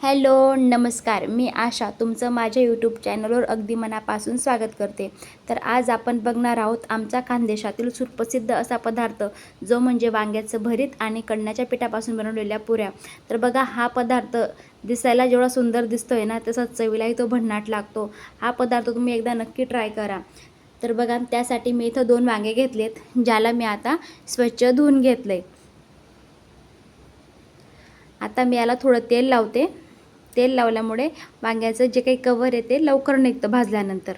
Hello नमस्कार, मी आशा तुमचं माझ्या यूट्यूब चॅनलवर अगदी मनापासून स्वागत करते. तर आज आपण बघणार आहोत आमच्या खानदेशातील सुप्रसिद्ध असा पदार्थ, जो म्हणजे वांग्याचं भरीत आणि कणण्याच्या पिठापासून बनवलेल्या पुऱ्या. तर बघा, हा पदार्थ दिसायला जेवढा सुंदर दिसतोय ना, तसाच चवीलाही तो भन्नाट लागतो. हा पदार्थ तुम्ही एकदा नक्की ट्राय करा. तर बघा, त्यासाठी मी इथं 2 वांगे घेतलेत, ज्याला मी आता स्वच्छ धुवून घेतले. आता मी याला थोडं तेल लावते. तेल लावल्यामुळे वांग्याचं जे काही कवर आहे ते लवकर निघतं भाजल्यानंतर.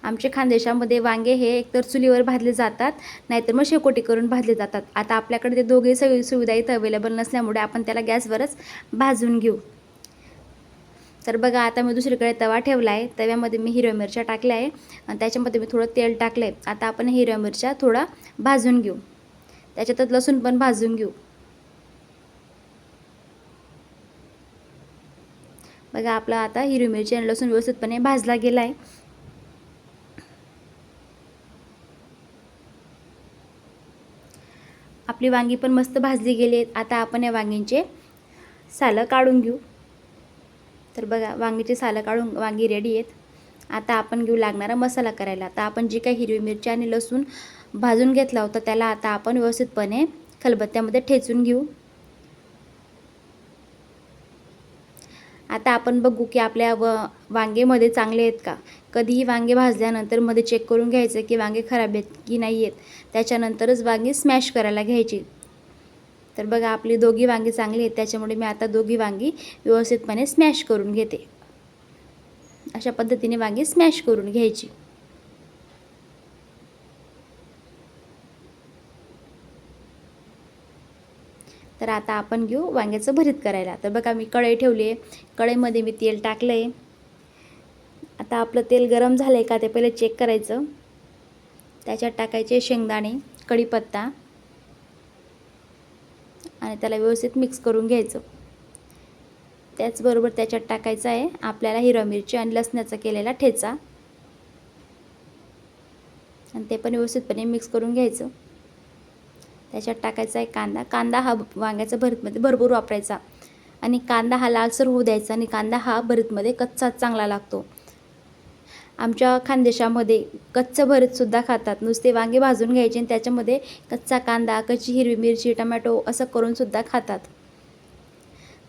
आमच्या खानदेशामध्ये वांगे हे एकतर चुलीवर भाजले जातात, नाहीतर मग शेकोटी करून भाजले जातात. आता आपल्याकडे ते दोघे सुविधा इथं अवेलेबल नसल्यामुळे आपण त्याला गॅसवरच भाजून घेऊ. तर बघा, आता मी दुसरीकडे तवा ठेवला आहे. तव्यामध्ये मी हिरव्या मिरच्या टाकल्या आहे आणि त्याच्यामध्ये मी थोडं तेल टाकलं आहे. आता आपण हिरव्या मिरच्या थोडा भाजून घेऊ. त्याच्यातच लसूण पण भाजून घेऊ. बघा, आपला आता हिरवी मिरची आणि लसूण व्यवस्थितपणे भाजला गेला आहे. आपली वांगी पण मस्त भाजली गेली आहेत. आता आपण या वांगींचे सालं काढून घेऊ. तर बघा, वांगीचे सालं काढून वांगी रेडी आहेत. आता आपण घेऊ लागणारा मसाला करायला. आता आपण जी काही हिरवी मिरची आणि लसूण भाजून घेतला होता, त्याला आता आपण व्यवस्थितपणे खलबत्त्यामध्ये ठेचून घेऊ. आता आपण बघू की आपल्या वांगेमध्ये चांगले आहेत का. कधीही वांगे भाजल्यानंतर मध्ये चेक करून घ्यायचं की वांगे खराब आहेत की नाही आहेत. त्याच्यानंतरच वांगी स्मॅश करायला घ्यायची. तर बघा, आपली दोघी वांगी चांगली आहेत, त्याच्यामुळे मी आता दोघी वांगी व्यवस्थितपणे स्मॅश करून घेते. अशा पद्धतीने वांगी स्मॅश करून घ्यायची. तर आता आपण घेऊ वांग्याचं भरीत करायला. तर बघा, मी कढई ठेवली आहे. कढईमध्ये मी तेल टाकलं आहे. आता आपलं तेल गरम झालं आहे का ते पहिले चेक करायचं. त्याच्यात टाकायचे शेंगदाणे, कढीपत्ता आणि त्याला व्यवस्थित मिक्स करून घ्यायचं. त्याचबरोबर त्याच्यात टाकायचं आहे आपल्याला हिरवी मिरची आणि लसणाचा केलेला ठेचा, आणि ते पण व्यवस्थितपणे मिक्स करून घ्यायचं. त्याच्यात टाकायचा आहे कांदा. कांदा हा वांग्याच्या भरीतमध्ये भरपूर वापरायचा, आणि कांदा हा लालसर होऊ द्यायचा, आणि कांदा हा भरीतमध्ये कच्चाच चांगला लागतो. आमच्या खानदेशामध्ये कच्चं भरीतसुद्धा खातात. नुसते वांगे भाजून घ्यायचे आणि त्याच्यामध्ये कच्चा कांदा, कच्ची हिरवी मिरची, टमॅटो असं करूनसुद्धा खातात.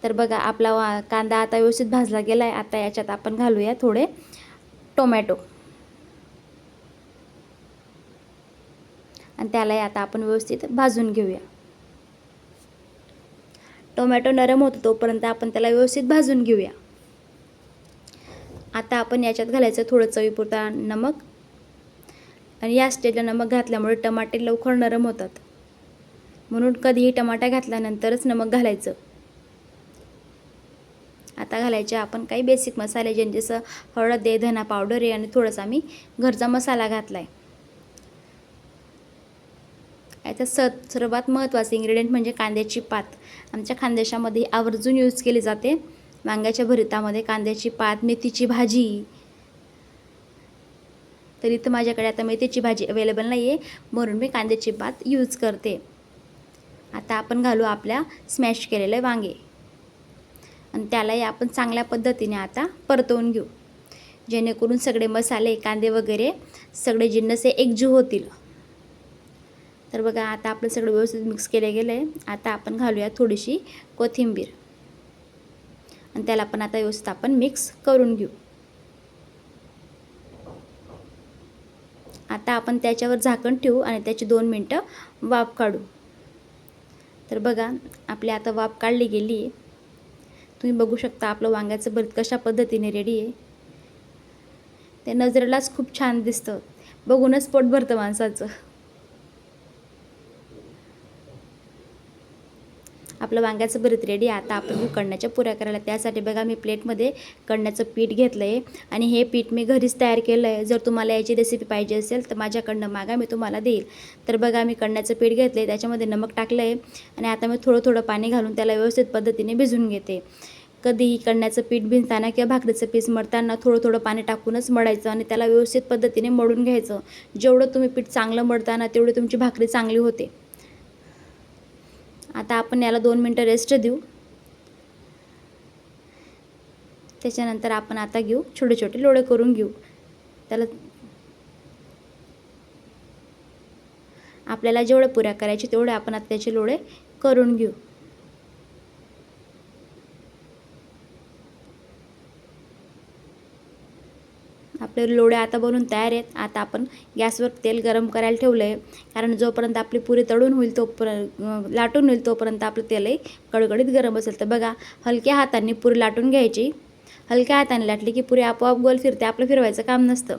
तर बघा, आपला कांदा आता व्यवस्थित भाजला गेला आहे. आता याच्यात आपण घालूया थोडे टोमॅटो, आणि त्यालाही आता आपण व्यवस्थित भाजून घेऊया. टोमॅटो नरम होतो तोपर्यंत आपण त्याला व्यवस्थित भाजून घेऊया. आता आपण याच्यात घालायचं थोडं चवीपुरता नमक, आणि या स्टेजला नमक घातल्यामुळे टमाटे लवकर नरम होतात, म्हणून कधीही टमाटा घातल्यानंतरच नमक घालायचं. आता घालायचे आपण काही बेसिक मसाले, जसं हळद आहे, धना पावडर आहे, आणि थोडासा मी घरचा मसाला घातला आहे. याचा सर्वात महत्त्वाचा इन्ग्रेडियंट म्हणजे कांद्याची पात. आमच्या खानदेशामध्ये आवर्जून यूज केली जाते वांग्याच्या भरीतामध्ये कांद्याची पात. मेथीची भाजी, तर इथं माझ्याकडे आता मेथीची भाजी अवेलेबल नाही आहे, म्हणून मी कांद्याची पात यूज करते. आता आपण घालू आपल्या स्मॅश केलेले वांगे, आणि त्यालाही आपण चांगल्या पद्धतीने आता परतवून घेऊ, जेणेकरून सगळे मसाले, कांदे वगैरे सगळे जिन्नस एकजीव होतील. तर बघा, आता आपलं सगळं व्यवस्थित मिक्स केलं गेलं आहे. आता आपण घालूया थोडीशी कोथिंबीर, आणि त्याला पण आता व्यवस्थित आपण मिक्स करून घेऊ. आता आपण त्याच्यावर झाकण ठेवू आणि त्याची 2 मिनटं वाफ काढू. तर बघा, आपली आता वाफ काढली गेली आहे. तुम्ही बघू शकता आपलं वांग्याचं भरीत कशा पद्धतीने रेडी आहे. ते नजरेलाच खूप छान दिसतं, बघूनच पोट भरतं माणसाचं. आपलं वांग्याचं भरीत रेडी. आता आपण घेऊ कणण्याच्या पुऱ्या करायला. त्यासाठी बघा, मी प्लेटमध्ये कणण्याचं पीठ घेतलं आहे, आणि हे पीठ मी घरीच तयार केलं आहे. जर तुम्हाला याची रेसिपी पाहिजे असेल तर माझ्याकडनं मागा, मी तुम्हाला देईल. तर बघा, मी कणण्याचं पीठ घेतलं आहे, त्याच्यामध्ये नमक टाकलं आहे, आणि आता मी थोडं थोडं पाणी घालून त्याला व्यवस्थित पद्धतीने भिजवून घेते. कधीही कणण्याचं पीठ भिजताना किंवा भाकरीचं पीठ मळताना थोडं थोडं पाणी टाकूनच मळायचं, आणि त्याला व्यवस्थित पद्धतीने मळून घ्यायचं. जेवढं तुम्ही पीठ चांगलं मळताना तेवढी तुमची भाकरी चांगली होते. आता आपण याला 2 मिनटं रेस्ट देऊ. त्याच्यानंतर आपण आता घेऊ छोटे छोटे लोळे करून घेऊ. त्याला आपल्याला जेवढे पुऱ्या करायचे तेवढे आपण आता त्याचे लोळे करून घेऊ. आपले लोळे आता बनवून तयार आहेत. आता आपण गॅसवर तेल गरम करायला ठेवलं आहे, कारण जोपर्यंत आपली पुरी तळून होईल लाटून होईल तोपर्यंत आपलं तेलही कडकडीत गरम असेल. तर बघा, हलक्या हातांनी पुरी लाटून घ्यायची. हलक्या हाताने लाटली की पुरी आपोआप गोल फिरते, आपलं फिरवायचं काम नसतं.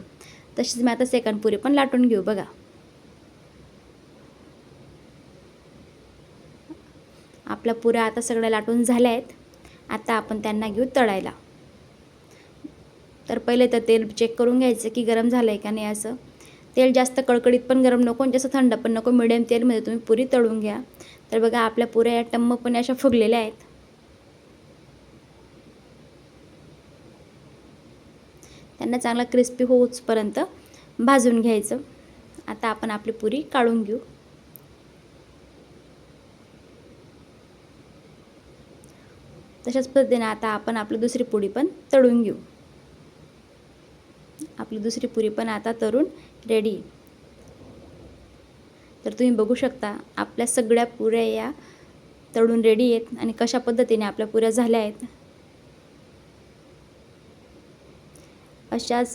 तशीच मी आता सेकंड पुरी पण लाटून घेऊ. बघा, आपल्या पुऱ्या आता सगळ्या लाटून झाल्या आहेत. आता आपण त्यांना घेऊ तळायला. तर पहिले तर तेल चेक करून घ्यायचं की गरम झालं आहे का नाही. असं तेल जास्त कडकडीत पण गरम नको, जास्त थंड पण नको, मिडियम तेलमध्ये तुम्ही पुरी तळून घ्या. तर बघा, आपल्या पुऱ्या या टम्मपणे अशा फुगलेल्या आहेत. त्यांना चांगला क्रिस्पी होऊचपर्यंत भाजून घ्यायचं. आता आपण आपली पुरी काढून घेऊ. तशाच पद्धतीने आता आपण आपली दुसरी पुरी पण तळून घेऊ. आपली दुसरी पुरी पण आता तळून रेडी. तर तुम्ही बघू शकता आपल्या सगळ्या पुऱ्या या तळून रेडी आहेत आणि कशा पद्धतीने आपल्या पुऱ्या झाल्या आहेत. अशाच